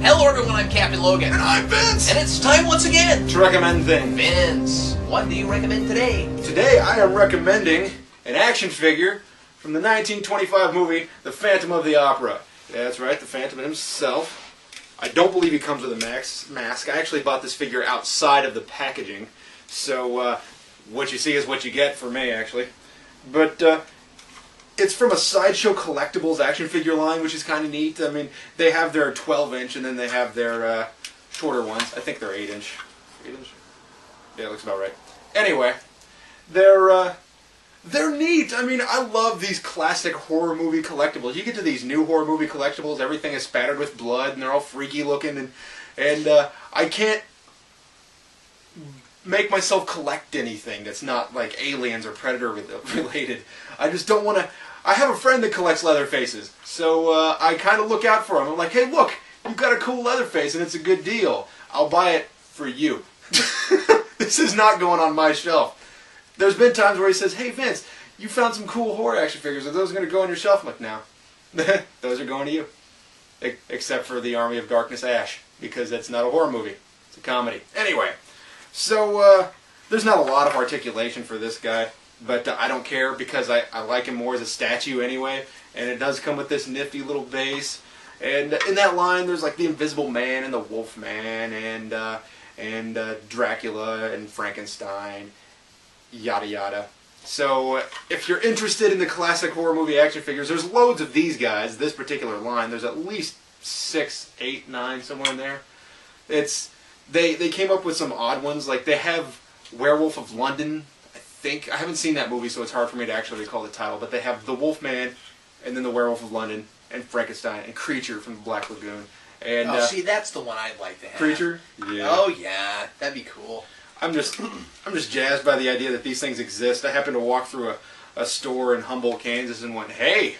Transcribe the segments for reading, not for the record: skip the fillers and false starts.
Hello everyone, I'm Captain Logan. And I'm Vince! And it's time once again to recommend things. Vince, what do you recommend today? Today I am recommending an action figure from the 1925 movie, The Phantom of the Opera. Yeah, that's right, the Phantom himself. I don't believe he comes with a mask. I actually bought this figure outside of the packaging. So, what you see is what you get for me, actually. But, it's from a Sideshow Collectibles action figure line, which is kind of neat. I mean, they have their 12-inch, and then they have their shorter ones. I think they're 8-inch. 8-inch? Yeah, it looks about right. Anyway, they're neat. I mean, I love these classic horror movie collectibles. You get to these new horror movie collectibles, everything is spattered with blood, and they're all freaky looking, and I can't make myself collect anything that's not like Aliens or Predator related. I just don't want to. I have a friend that collects Leatherfaces, so I kind of look out for him. I'm like, hey, look, you've got a cool Leatherface, and it's a good deal. I'll buy it for you. This is not going on my shelf. There's been times where he says, hey, Vince, you found some cool horror action figures. Are those going to go on your shelf? I'm like, no. Those are going to you. Except for the Army of Darkness Ash, because that's not a horror movie. It's a comedy. Anyway, so there's not a lot of articulation for this guy. But I don't care because I like him more as a statue anyway. And it does come with this nifty little base. And in that line, there's like the Invisible Man and the Wolf Man and Dracula and Frankenstein, yada yada. So if you're interested in the classic horror movie action figures, there's loads of these guys. This particular line, there's at least 6, 8, 9 somewhere in there. They came up with some odd ones. Like they have Werewolf of London. I haven't seen that movie, so it's hard for me to actually recall the title, but they have the Wolfman, and then the Werewolf of London, and Frankenstein, and Creature from the Black Lagoon. And see, that's the one I'd like to have. Creature? Yeah. Oh yeah, that'd be cool. I'm just jazzed by the idea that these things exist. I happened to walk through a store in Humboldt, Kansas, and went, hey,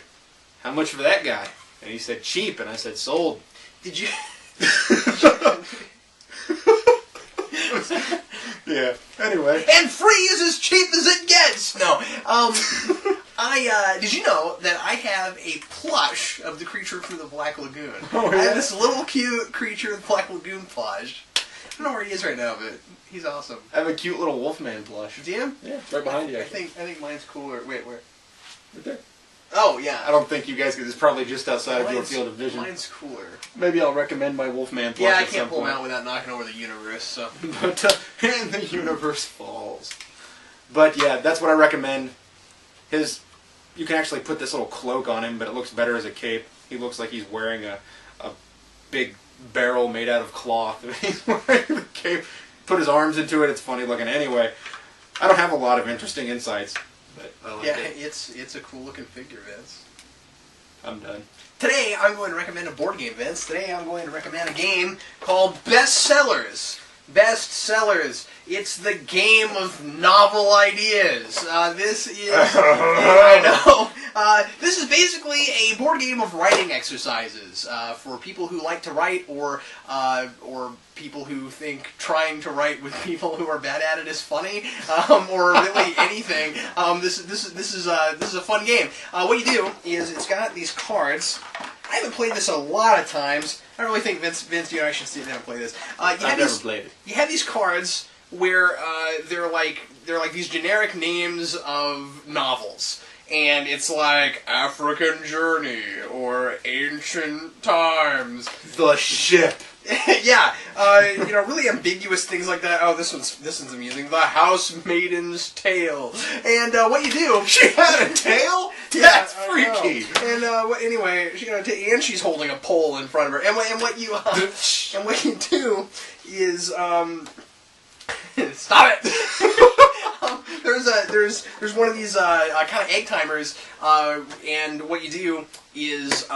how much for that guy? And he said, cheap, and I said, sold. Did you... Yeah. Anyway. And free is as cheap as it gets! No. Did you know that I have a plush of the Creature from the Black Lagoon? Oh, yeah? I have this little cute Creature of the Black Lagoon plush. I don't know where he is right now, but he's awesome. I have a cute little Wolfman plush. Do you? Yeah, it's right behind you. I think mine's cooler. Wait, where? Right there. Oh, yeah. I don't think you guys, because it's probably just outside of your field of vision. Mine's cooler. Maybe I'll recommend my Wolfman plush. Yeah, I at can't some pull him point. out without knocking over the universe, so. But, and the universe falls. But yeah, that's what I recommend. You can actually put this little cloak on him, but it looks better as a cape. He looks like he's wearing a big barrel made out of cloth. He's wearing the cape. Put his arms into it, it's funny looking. Anyway, I don't have a lot of interesting insights. But I like it. It's a cool looking figure, Vince. I'm done. Today I'm going to recommend a board game, Vince. Today I'm going to recommend a game called Bestsellers. Bestsellers. It's the game of novel ideas. This is I know. This is basically a board game of writing exercises for people who like to write, or people who think trying to write with people who are bad at it is funny, or really anything. This is a fun game. What you do is it's got these cards. I haven't played this a lot of times. I don't really think Vince, you and I should sit down and play this. I've never played it. You have these cards where they're like these generic names of novels. And it's like African Journey or Ancient Times. The Ship. Yeah, really ambiguous things like that. Oh, this one's amusing. The Housemaiden's Tale. And what you do? She had a tail? Yeah, that's freaky. And anyway, and she's holding a pole in front of her. And what you do is stop it. There's one of these kind of egg timers, and what you do is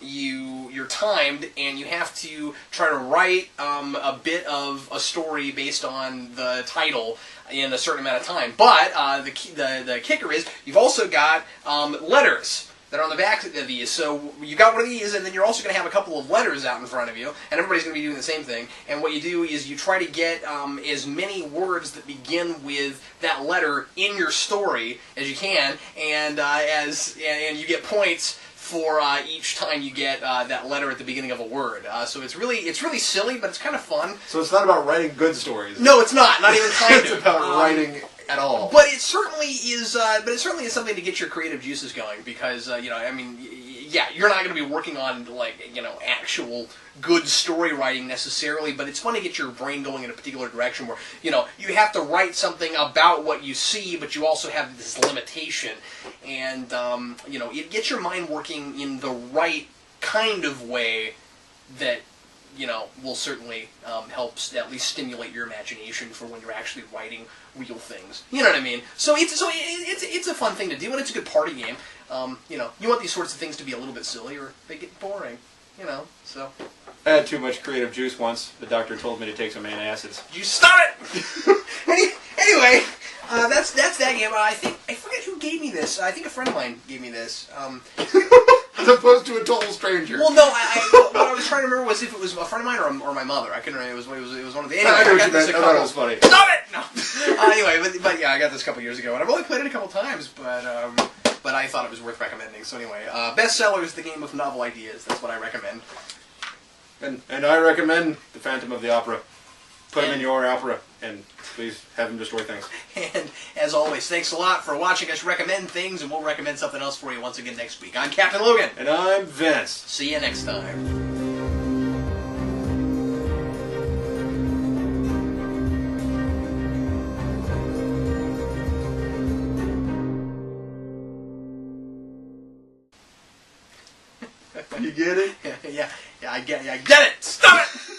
you're timed, and you have to try to write a bit of a story based on the title in a certain amount of time. But the kicker is you've also got letters that are on the back of these. So you got one of these, and then you're also going to have a couple of letters out in front of you, and everybody's going to be doing the same thing. And what you do is you try to get as many words that begin with that letter in your story as you can, and you get points for each time you get that letter at the beginning of a word. So it's really silly, but it's kind of fun. So it's not about writing good stories. No, it's not. Not even kind of. It's about writing at all. But it certainly is. But it certainly is something to get your creative juices going because yeah, you're not going to be working on actual good story writing necessarily, but it's fun to get your brain going in a particular direction where you have to write something about what you see, but you also have this limitation, and it gets your mind working in the right kind of way that will certainly help at least stimulate your imagination for when you're actually writing real things. You know what I mean? So it's a fun thing to do, and it's a good party game. You want these sorts of things to be a little bit silly, or they get boring. So. I had too much creative juice once. The doctor told me to take some antacids. You stop it! Anyway, that's that game. I forget who gave me this. I think a friend of mine gave me this. As opposed to a total stranger. Well, no. What I was trying to remember was if it was a friend of mine or my mother. I couldn't remember. It was one of the. Anyway, I know what got you this meant. a I thought it was funny. Stop it! No. Anyway, but yeah, I got this a couple years ago, and I've only played it a couple times, but I thought it was worth recommending. So anyway, Bestsellers, the game of novel ideas. That's what I recommend. And I recommend The Phantom of the Opera. Put him in your opera, and please have him destroy things. And as always, thanks a lot for watching us recommend things, and we'll recommend something else for you once again next week. I'm Captain Logan. And I'm Vince. See you next time. You get it? Yeah, I get it. Stop it!